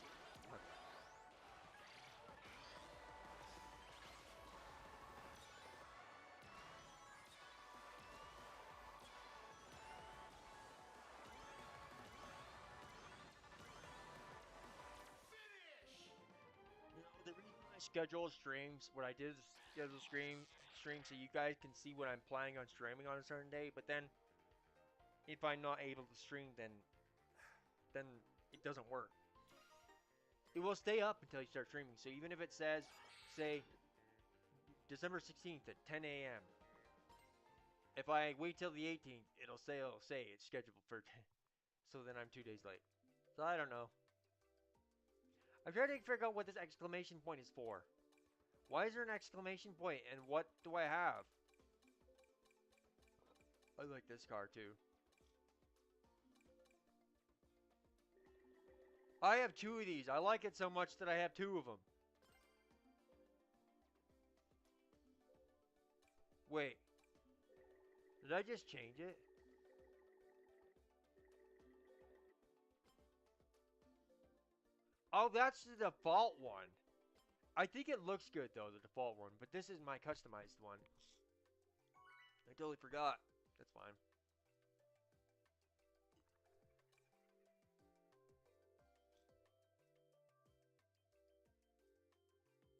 The reason I schedule streams, what I did is schedule streams so you guys can see what I'm planning on streaming on a certain day, but then if I'm not able to stream, then it doesn't work. It will stay up until you start streaming, so even if it says, say, December 16th at 10 a.m., if I wait till the 18th, it'll say it's scheduled for 10, so then I'm 2 days late. So I don't know. I'm trying to figure out what this exclamation point is for. Why is there an exclamation point, and what do I have? I like this car too. I have 2 of these. I like it so much that I have 2 of them. Wait. Did I just change it? Oh, that's the default one. I think it looks good though, the default one, but this is my customized one. I totally forgot. That's fine.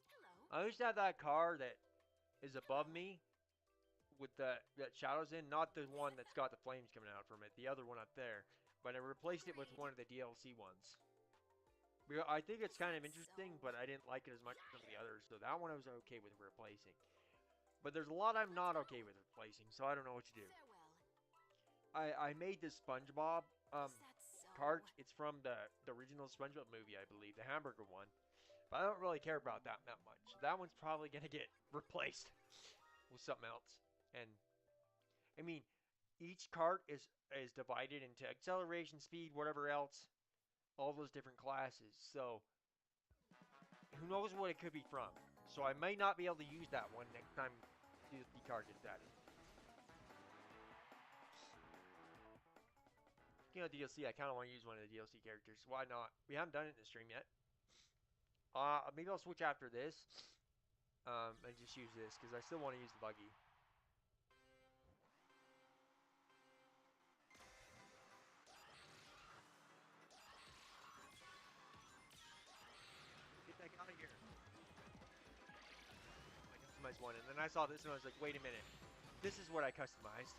Hello. I used to have that car that is above me with that shadows in, not the one that's got the flames coming out from it, the other one up there. But I replaced it with one of the DLC ones. I think it's kind of interesting, but I didn't like it as much as some of the others, so that one I was okay with replacing. But there's a lot I'm not okay with replacing, so I don't know what to do. I made this SpongeBob cart. It's from the original SpongeBob movie, I believe, the hamburger one. But I don't really care about that much. So that one's probably gonna get replaced with something else. And I mean, each cart is divided into acceleration, speed, whatever else, all those different classes. So who knows what it could be from? So I may not be able to use that one next time the card gets added. You know, DLC, I kind of want to use one of the DLC characters. Why not? We haven't done it in the stream yet. Maybe I'll switch after this. And just use this, because I still want to use the buggy. Get that out of here. I customized one, and then I saw this and I was like, wait a minute. This is what I customized.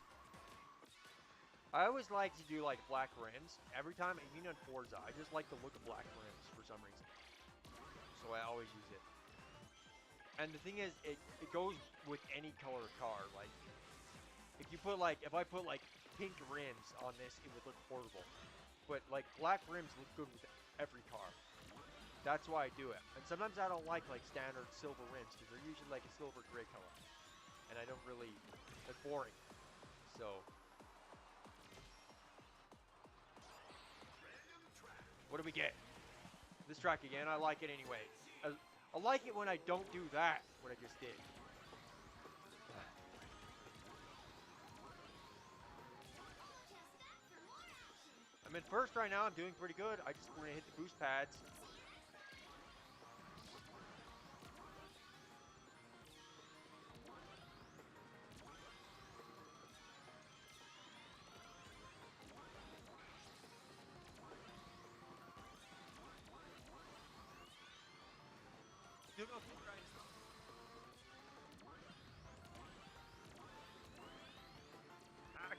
I always like to do like black rims. Every time, even on Forza, I just like the look of black rims for some reason. So I always use it. And the thing is, it goes with any color car. Like, if I put like pink rims on this, it would look horrible. But like black rims look good with every car. That's why I do it. And sometimes I don't like standard silver rims because they're usually like a silver gray color, and I don't really. They're boring. So. What do we get? This track again. I like it anyway. I like it when I don't do that, what I just did. I'm in first right now. I'm doing pretty good. I just want to hit the boost pads.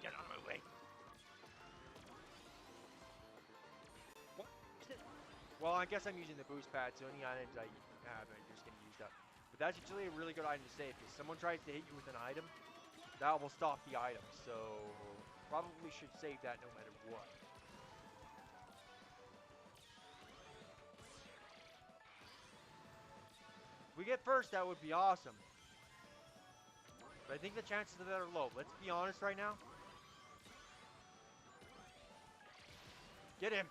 Get out of my way. What? Well, I guess I'm using the boost pad, so any items I have are just getting used up. But that's actually a really good item to save, because someone tries to hit you with an item, that will stop the item. So, probably should save that no matter what. If we get first, that would be awesome. But I think the chances of that are low. Let's be honest right now. Get him!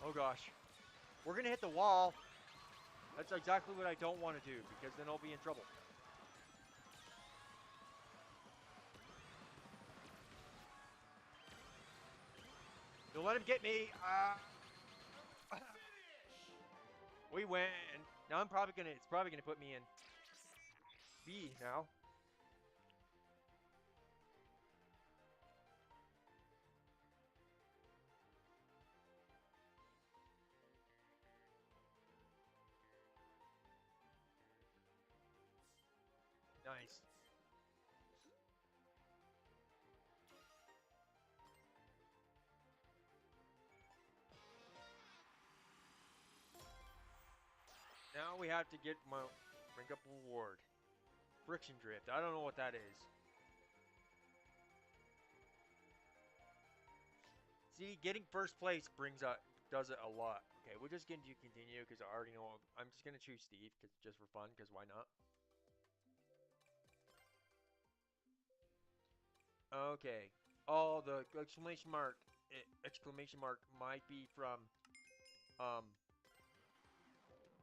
Oh gosh. We're gonna hit the wall. That's exactly what I don't want to do, because then I'll be in trouble. Don't let him get me! We win! Now it's probably gonna put me in B now. Nice. Now we have to bring up a reward. Friction drift. I don't know what that is. See, getting first place does it a lot. Okay, we're just going to continue because I already know. I'm just going to choose Steve just for fun, because why not? Okay. Oh, the exclamation mark might be from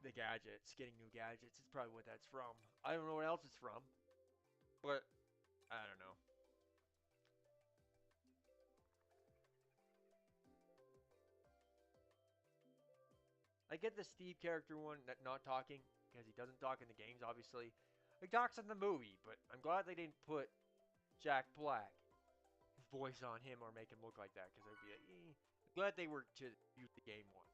the gadgets, getting new gadgets. It's probably what that's from. I don't know what else it's from, but I don't know. I get the Steve character one, not talking, because he doesn't talk in the games, obviously. He talks in the movie, but I'm glad they didn't put Jack Black voice on him or make him look like that, because I'd be like, eh. I'm glad they were to use the game one.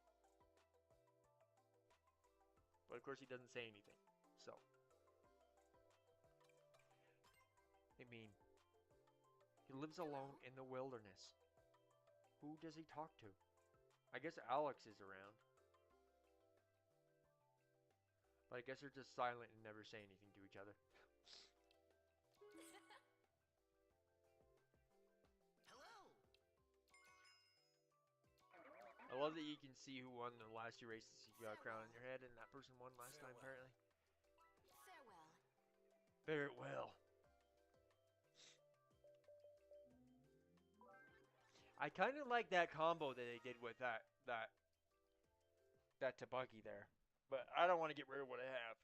But of course he doesn't say anything, so. I mean, he lives alone in the wilderness. Who does he talk to? I guess Alex is around. But I guess they're just silent and never say anything to each other. Hello. I love that you can see who won the last two races. You got a crown on your head, and that person won last time, apparently. Farewell. Fare it well. I kind of like that combo that they did with that Tabuggy there. But I don't want to get rid of what I have.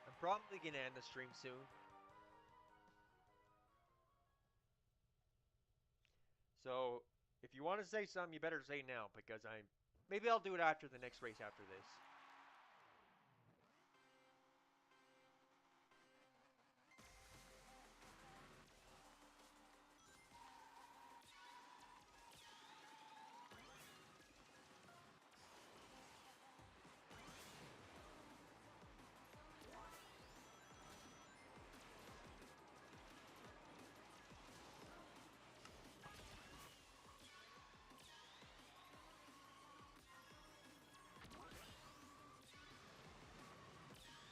I'm probably going to end the stream soon. So, if you want to say something, you better say now, because maybe I'll do it after the next race after this.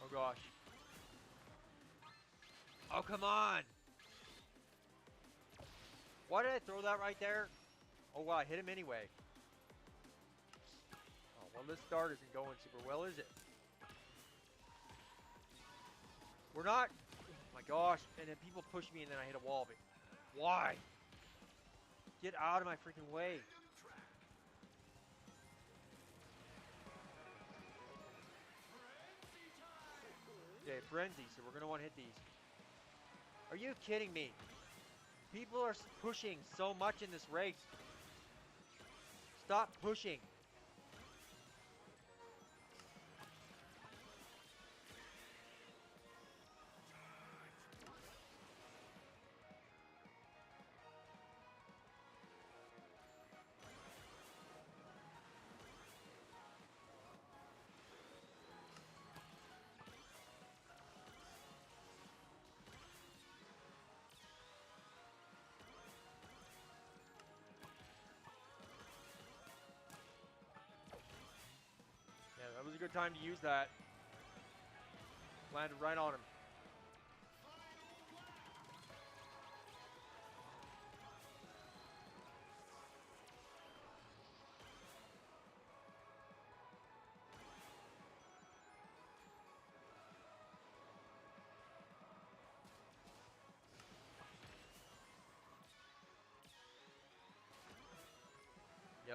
Oh gosh. Oh, come on! Why did I throw that right there? Oh wow, I hit him anyway. Oh, well, this start isn't going super well, is it? We're not... Oh my gosh, and then people push me and then I hit a wall, but... Why? Get out of my freaking way. Okay, frenzy, so we're gonna want to hit these. Are you kidding me? People are pushing so much in this race. Stop pushing. Yeah, that was a good time to use that. Landed right on him.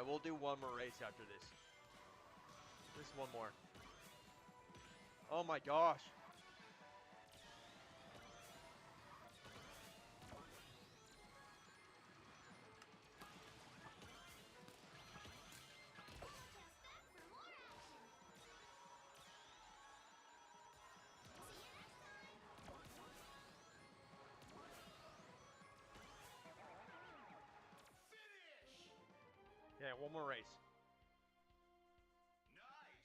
Yeah, we'll do one more race after this. Just one more. Oh my gosh. Yeah, one more race. Nice. Nice.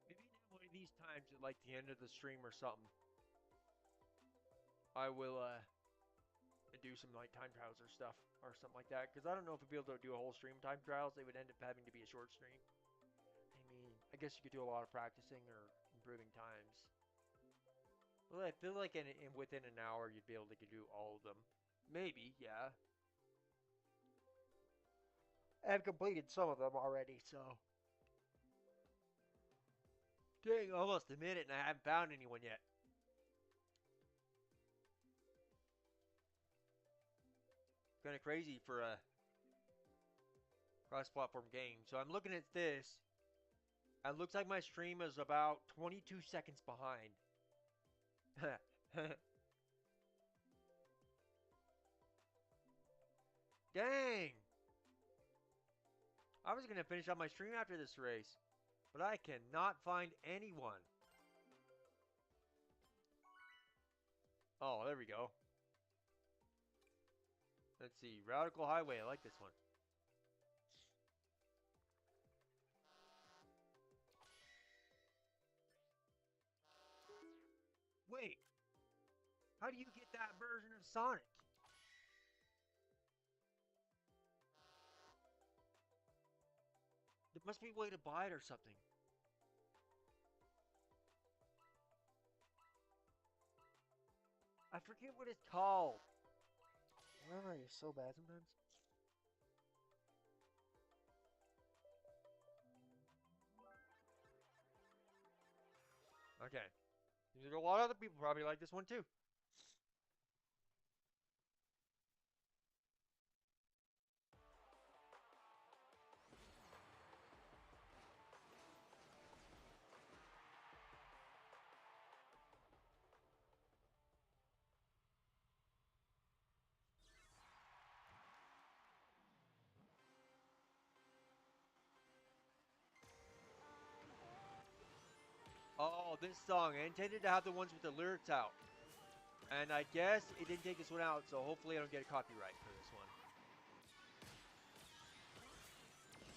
Maybe one of these times at like the end of the stream or something, I will do some like time trials or stuff or something like that. Because I don't know if we'll be able to do a whole stream time trials. They would end up having to be a short stream. I mean, I guess you could do a lot of practicing or improving times. Well, I feel like in within an hour you'd be able to do all of them. Maybe, yeah. I've completed some of them already, so. Dang, almost a minute and I haven't found anyone yet. Kind of crazy for a cross-platform game. So I'm looking at this. It looks like my stream is about 22 seconds behind. Dang! I was going to finish up my stream after this race, but I cannot find anyone. Oh, there we go. Let's see. Radical Highway. I like this one. Wait. How do you get that version of Sonic? There must be a way to buy it or something. I forget what it's called. Memory is so bad sometimes. Okay. There's a lot of other people probably like this one too. Oh, this song. I intended to have the ones with the lyrics out. And I guess it didn't take this one out, so hopefully I don't get a copyright for this one.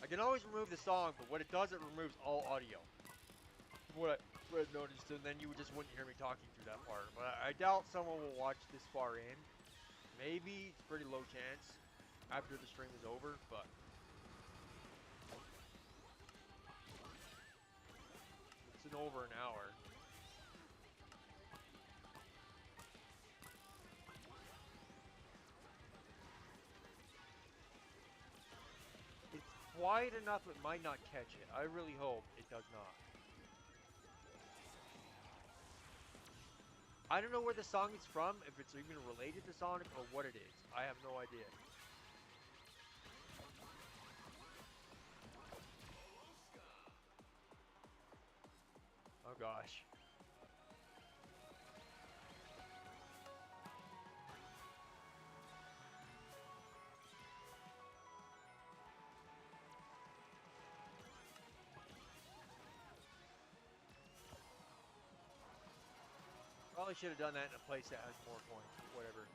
I can always remove the song, but what it does, it removes all audio. What I've noticed, and then you just wouldn't hear me talking through that part. But I doubt someone will watch this far in. Maybe, it's pretty low chance after the stream is over, but it's in over an hour. It's quiet enough it might not catch it. I really hope it does not. I don't know where the song is from, if it's even related to Sonic or what it is. I have no idea. Oh gosh. Probably should have done that in a place that has more points, but whatever.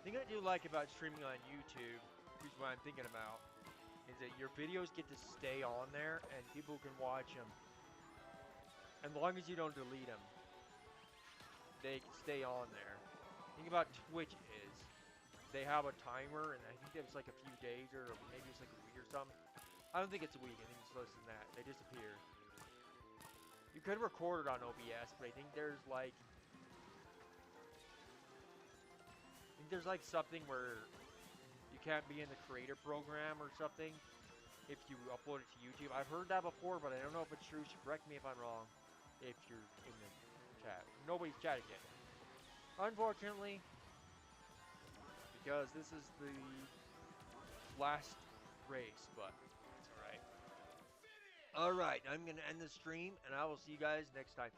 thing I do like about streaming on YouTube, here's what I'm thinking about, is that your videos get to stay on there and people can watch them. As long as you don't delete them, they can stay on there. The thing about Twitch is, they have a timer, and I think it's like a few days, or maybe it's like a week or something. I don't think it's a week, I think it's less than that. They disappear. You could record it on OBS, but I think there's like something where you can't be in the creator program or something if you upload it to YouTube. I've heard that before, but I don't know if it's true, so correct me if I'm wrong if you're in the chat. Nobody's chatted yet. Unfortunately, because this is the last race, but it's alright. Alright, I'm going to end the stream, and I will see you guys next time.